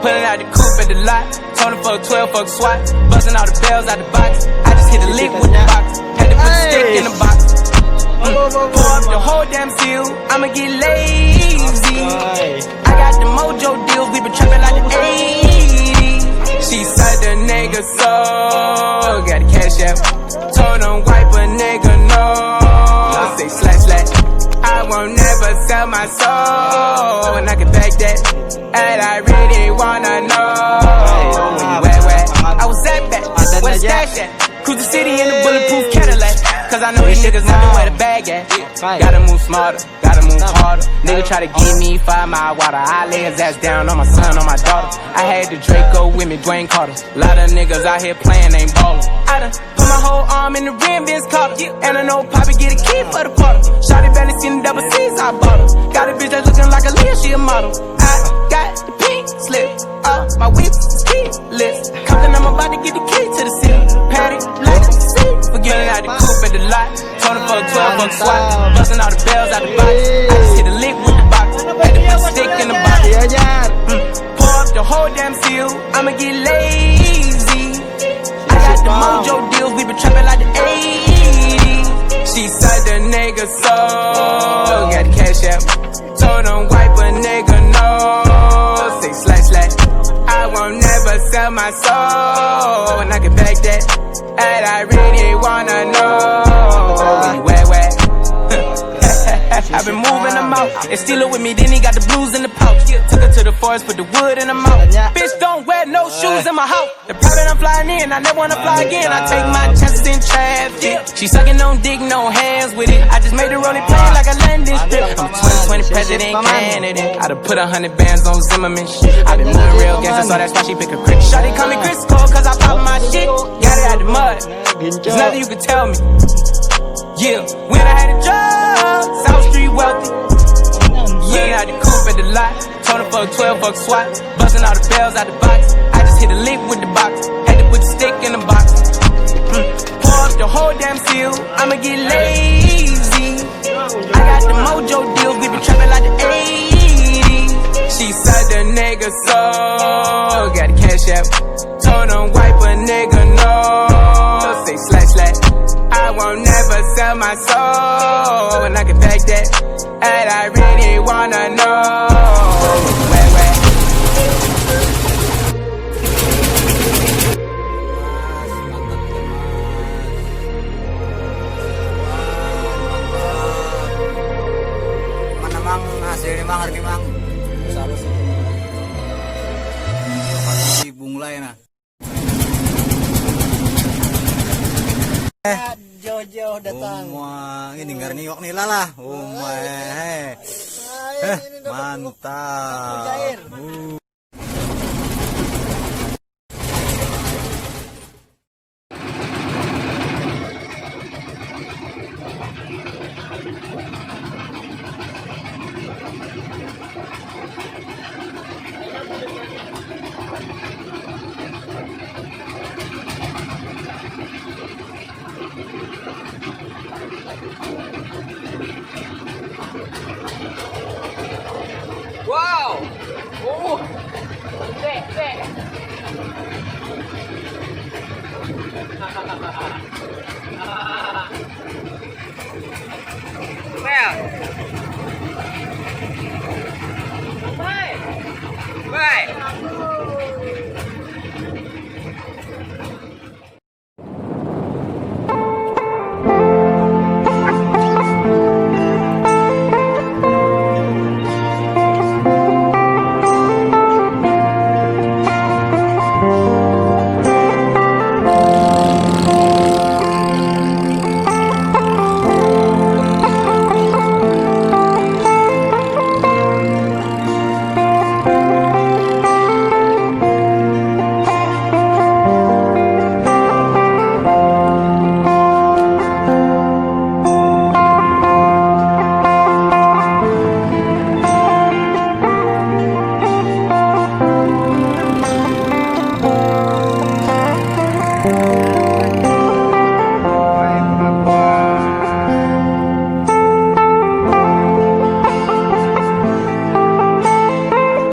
Pulling out the coupe at the lot, Tony for 12, fuck SWAT, busting all the bells out the box. I just hit a lick with the box, had to put the stick in the box. Pour up the whole damn seal, I'ma get lazy. I got the mojo deals, we been trapping like the 80s. She said the nigga so, got the cash out, told him wipe a nigga no. Say slash slash, I won't never sell my soul, and I can back that. And I really wanna know where I was at back, where's Stash at? Cruise the city in the bulletproof Cadillac, cause I know these niggas know where the bag at. Gotta move smarter, gotta move harder. Nigga try to give me 5 mile water, I lay his ass down on my son, on my daughter. I had the Draco with me, Dwayne Carter. Lot of niggas out here playing, ain't ballin'. I done put my whole arm in the rim, Vince Carter. And I know Poppy get a key for the quarter. Shawty barely seen the double C's, I bought her. Got a bitch that's looking like a Leah, she a model. I got the pink slip, my whip is keyless. Compton, I'm about to get the key to the city. Patty, like the sea. Forgetting out the coupe at the lot. Tony for 12, fuck SWAT. Busting all the bells out the box. I just hit a lick with the box. Had to put a stick in the box. Pour up the whole damn seal, I'ma get lazy. I got the mojo deals, we been trapping like the 80s. She said the nigga so, got the cash out, told him wipe a nigga no. Say slash slash, I won't never sell my soul, and I can back that. And I really wanna know where I've been moving them out, and steal it with me, then he got the blues in the pouch. Took her to the forest, put the wood in the mouth. Bitch don't wear no shoes in my house. The private I'm flying in, I never wanna fly again. I take my chances in traffic. She sucking on dick, no hands with it. I just made the rolling plane like a landing strip. I'm 2020 president candidate. I done put 100 bands on Zimmerman shit. I been moving real gangster, so that's why she pick a crit. Shawty call me Chris Cole, cause I pop my shit. Got it out the mud, there's nothing you can tell me. Yeah, when I had a job, South Street wealthy. Yeah, I had the coupe at the lot, Tony for 12, fuck SWAT. Busting all the bells out the box. I just hit a lick with the box, had to put the stick in the box. Pour up the whole damn seal, I'ma get lazy. I got the mojo deals, we been trapping like the 80s. She said the nigga so, got the cash out, told him wipe a nigga no. Say slash slash, I won't never sell my soul, and I can back that. And I really wanna know where Mana mang hasilnya mang hari mang seharusnya lokasi bunglay nah. Jauh-jauh datang. Ini nggak niok nih lah. Mantap. Wow! Oh! Back!